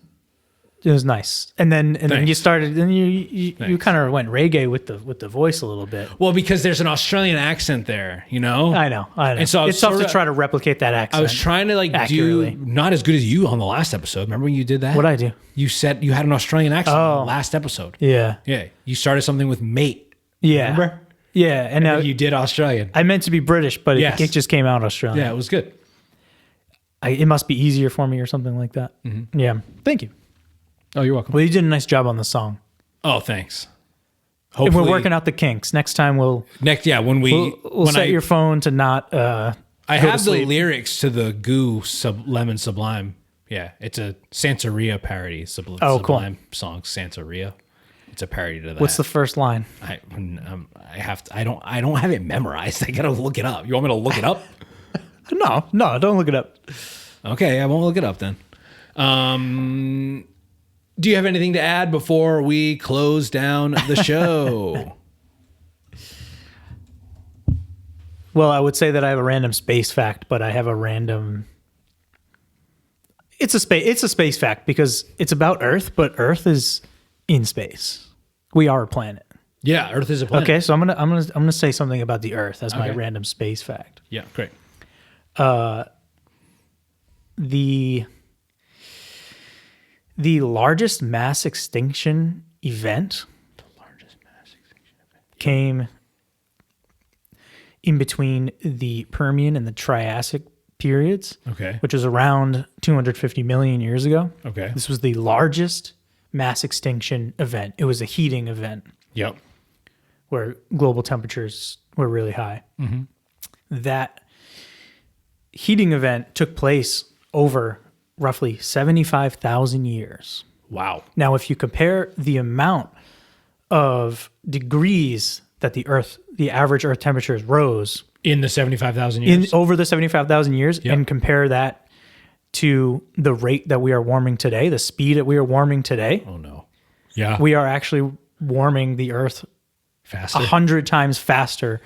nice. And then you started, then you kind of went reggae with the voice a little bit. Well, because there's an Australian accent there, you know? I know. And so it's tough to try to replicate that accent. I was trying to accurately. do not as good as you on the last episode. Remember when you did that? What'd I do? You said you had an Australian accent on the last episode. Yeah. Yeah. You started something with mate. Yeah. Remember? Yeah. And now you did Australian. I meant to be British, but it just came out Australian. Yeah, it was good. It must be easier for me or something like that. Mm-hmm. Yeah. Thank you. Oh, you're welcome. Well, you did a nice job on the song. Oh, thanks. Hopefully, and we're working out the kinks. Next time we'll set your phone to not. I have the lyrics to the Goo Lemon Sublime Yeah, it's a Santeria parody. Cool. Sublime song Santeria. It's a parody to that. What's the first line? I have to. I don't have it memorized. I gotta look it up. You want me to look it up? No, don't look it up. Okay, I won't look it up then. Do you have anything to add before we close down the show? Well, I would say that I have a random space fact, but I have a random. It's a space fact because it's about Earth, but Earth is in space. We are a planet. Yeah, Earth is a planet. Okay, so I'm gonna say something about the Earth as my random space fact. Yeah, great. The largest mass extinction event. Came in between the Permian and the Triassic periods. Okay. Which is around 250 million years ago. Okay. This was the largest mass extinction event. It was a heating event. Yep. Where global temperatures were really high. Mm-hmm. That heating event took place over roughly 75,000 years. Wow. Now, if you compare the amount of degrees that the average Earth temperatures rose in the 75,000 years, over the 75,000 years, and compare that to the rate that we are warming today, the speed that we are warming today. Oh no. Yeah. We are actually warming the Earth faster, 100 times faster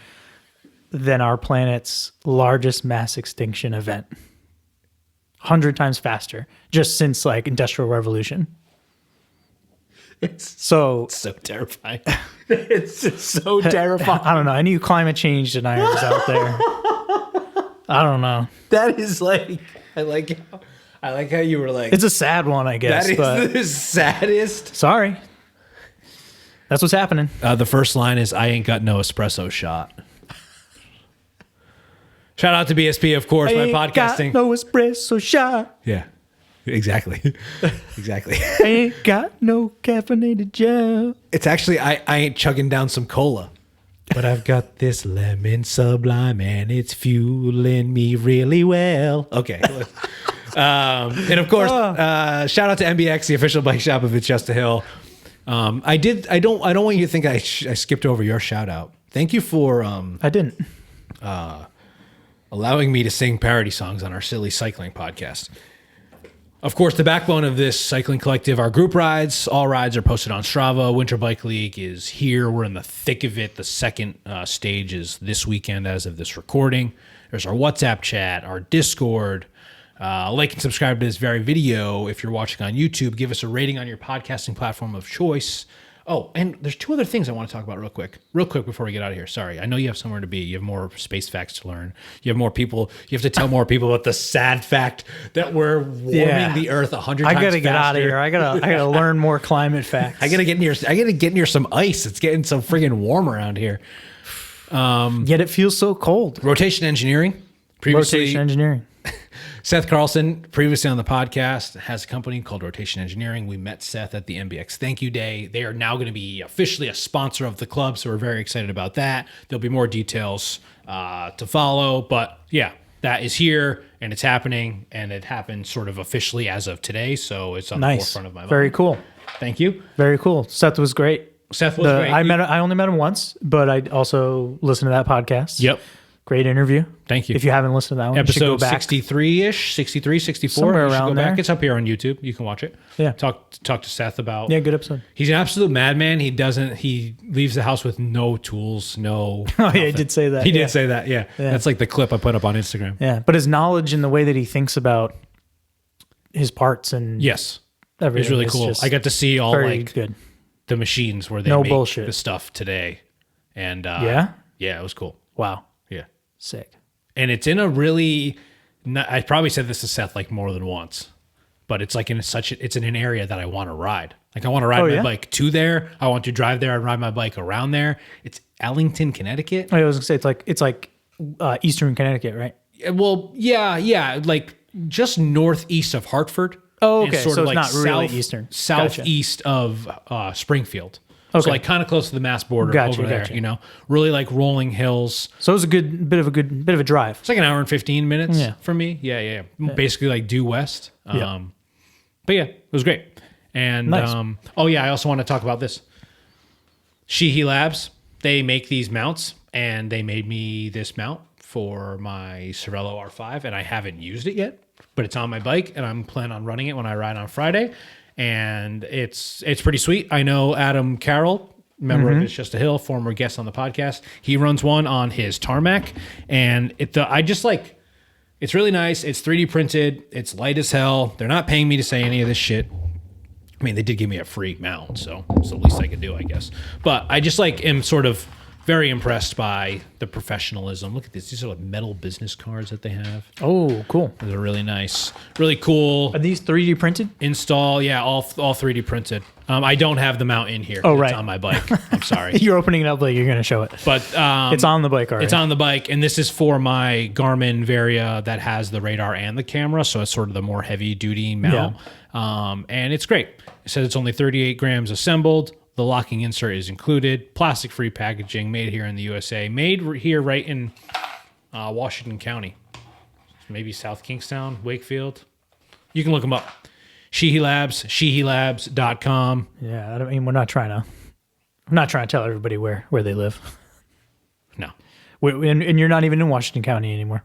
than our planet's largest mass extinction event. 100 times faster, just since like Industrial Revolution. It's so terrifying. It's just so terrifying. I don't know. Any climate change deniers out there? I don't know. That is like, I like how you were like. It's a sad one, I guess. That is the saddest. Sorry. That's what's happening. The first line is, "I ain't got no espresso shot." Shout out to BSP, of course, my podcasting. Got no espresso shot. Yeah, exactly. Exactly. I ain't got no caffeinated gel. It's actually, I ain't chugging down some cola, but I've got this lemon sublime and it's fueling me really well. Okay. And of course, shout out to MBX, the official bike shop of It's Just a Hill. I don't want you to think I skipped over your shout out. Thank you for, I didn't. Allowing me to sing parody songs on our silly cycling podcast. Of course, the backbone of this cycling collective are group rides. All rides are posted on Strava. Winter Bike League is here. We're in the thick of it. The second stage is this weekend as of this recording. There's our WhatsApp chat, our Discord. Like and subscribe to this very video. If you're watching on YouTube, give us a rating on your podcasting platform of choice. Oh, and there's two other things I want to talk about real quick before we get out of here. Sorry. I know you have somewhere to be. You have more space facts to learn. You have more people. You have to tell more people about the sad fact that we're warming the Earth 100 times faster. I gotta get out of here. I gotta learn more climate facts. I gotta get near some ice. It's getting so friggin' warm around here. Yet it feels so cold. Rotation Engineering. Rotation Engineering. Seth Carlson, previously on the podcast, has a company called Rotation Engineering. We met Seth at the MBX Thank You Day. They are now going to be officially a sponsor of the club, so we're very excited about that. There'll be more details to follow, but yeah, that is here, and it's happening, and it happened sort of officially as of today, so it's on the forefront of my mind. Very cool. Thank you. Very cool. Seth was great. Great. I only met him once, but I also listened to that podcast. Yep. Great interview. Thank you. If you haven't listened to that one, episode 63-ish, 63, 64. Somewhere around there. It's up here on YouTube. You can watch it. Yeah. Talk to Seth about. Yeah, good episode. He's an absolute madman. He leaves the house with no tools, no. Oh, yeah, he did say that. He did say that. Yeah. That's like the clip I put up on Instagram. Yeah. But his knowledge and the way that he thinks about his parts and everything is really cool. I got to see all good. The machines where they make the stuff today. And yeah, it was cool. Wow. Yeah. Sick. And it's in a really, I probably said this to Seth like more than once, but it's like it's in an area that I want to ride. Like I want to ride my bike to there. I want to drive there and ride my bike around there. It's Allington, Connecticut. I was gonna say it's like Eastern Connecticut, right? Well, yeah, like just northeast of Hartford. Oh, okay. Sort so of it's like not really Eastern. Southeast of Springfield. So like kind of close to the Mass border over there, you know, really like rolling hills. So it was a bit of a drive. It's like an hour and 15 minutes for me. Yeah. Basically like due west. But yeah, it was great. And nice. I also want to talk about this. Sheehy Labs, they make these mounts, and they made me this mount for my Cervelo R5, and I haven't used it yet, but it's on my bike, and I'm planning on running it when I ride on Friday. And it's pretty sweet. I know Adam Carroll, member of It's Just a Hill, former guest on the podcast. He runs one on his tarmac, and it's really nice. It's 3D printed. It's light as hell. They're not paying me to say any of this shit. I mean, they did give me a free mount, so it's the least I could do, I guess. But I just am sort of very impressed by the professionalism. Look at this. These are like metal business cards that they have. Oh, cool. They're really nice. Really cool. Are these 3D printed? Install, yeah, all 3D printed. I don't have the mount in here. Oh, right. It's on my bike. I'm sorry. You're opening it up like you're going to show it. But it's on the bike already. It's on the bike, and this is for my Garmin Varia that has the radar and the camera, so it's sort of the more heavy-duty mount. Yeah. And it's great. It says it's only 38 grams assembled. The locking insert is included. Plastic-free packaging, made here in the USA. Made here right in Washington County. Maybe South Kingstown, Wakefield. You can look them up. Sheehy Labs, sheehylabs.com. Yeah, I mean, I'm not trying to tell everybody where they live. No. And you're not even in Washington County anymore.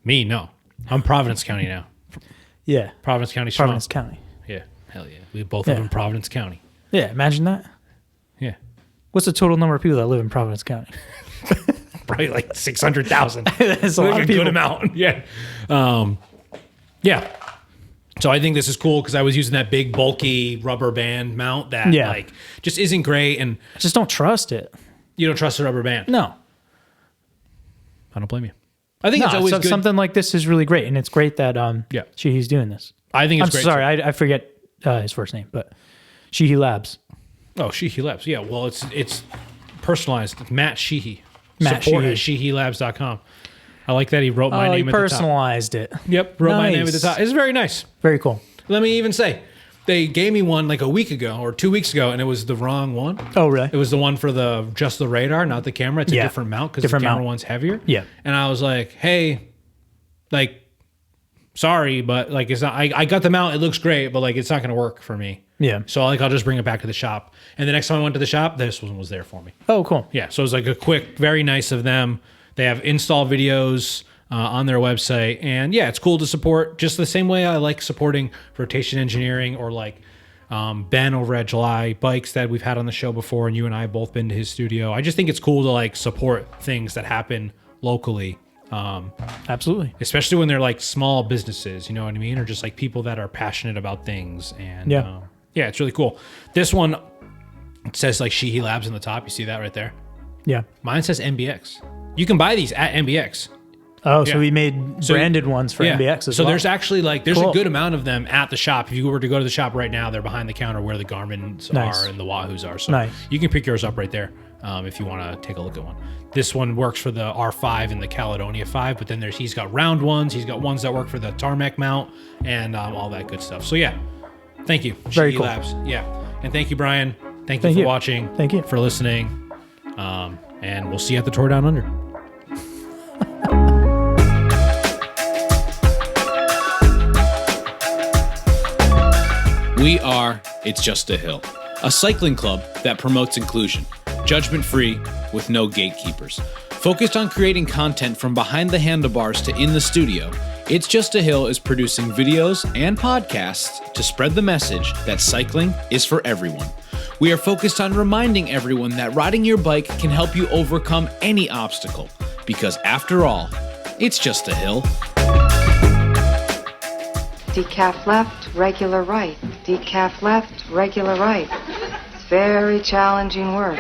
Me, no. I'm Providence County now. Yeah. Providence County strong. Providence County. Yeah, hell yeah. We both live in Providence County. Yeah, imagine that. Yeah. What's the total number of people that live in Providence County? Probably like 600,000. That's a lot of people. Good amount. Yeah. Yeah. So I think this is cool because I was using that big bulky rubber band mount that just isn't great, and I just don't trust it. You don't trust the rubber band? No. I don't blame you. I think it's always good. Something like this is really great, and it's great that Sheehy's doing this. I think it's great. Sorry, I forget his first name, but Sheehy Labs. Oh, Sheehy Labs. Yeah, well, it's personalized. It's Matt Sheehy. Matt Support Sheehy. at sheehylabs.com. I like that he wrote my name at the top. He personalized it. Yep, wrote my name at the top. It's very nice. Very cool. Let me even say, they gave me one like a week ago or 2 weeks ago, and it was the wrong one. Oh, really? It was the one for just the radar, not the camera. It's a different mount because the camera one's heavier. Yeah. And I was like, hey, sorry, but it's not. I got the mount. It looks great, but it's not going to work for me. Yeah. So I'll just bring it back to the shop. And the next time I went to the shop, this one was there for me. Oh, cool. Yeah. So it was a quick, very nice of them. They have install videos on their website, and it's cool to support just the same way I like supporting Rotation Engineering or Ben over at July Bikes that we've had on the show before, and you and I have both been to his studio. I just think it's cool to support things that happen locally. Absolutely. Especially when they're small businesses, you know what I mean? Or just people that are passionate about things. And it's really cool. This one, it says Sheehy Labs on the top. You see that right there? Yeah. Mine says MBX. You can buy these at MBX. Oh, so we made branded ones for MBX as well. So there's actually there's a good amount of them at the shop. If you were to go to the shop right now, they're behind the counter where the Garmin's are and the Wahoos are. So you can pick yours up right there if you want to take a look at one. This one works for the R5 and the Caledonia 5, but then he's got round ones. He's got ones that work for the tarmac mount and all that good stuff. So thank you. Very cool. Labs. Yeah. And thank you, Brian. Thank you for watching. Thank you. For listening. And we'll see you at the Tour Down Under. We are It's Just a Hill, a cycling club that promotes inclusion, judgment-free, with no gatekeepers. Focused on creating content from behind the handlebars to in the studio, It's Just a Hill is producing videos and podcasts to spread the message that cycling is for everyone. We are focused on reminding everyone that riding your bike can help you overcome any obstacle, because after all, it's just a hill. Decaf left, regular right. Decaf left, regular right. It's very challenging work.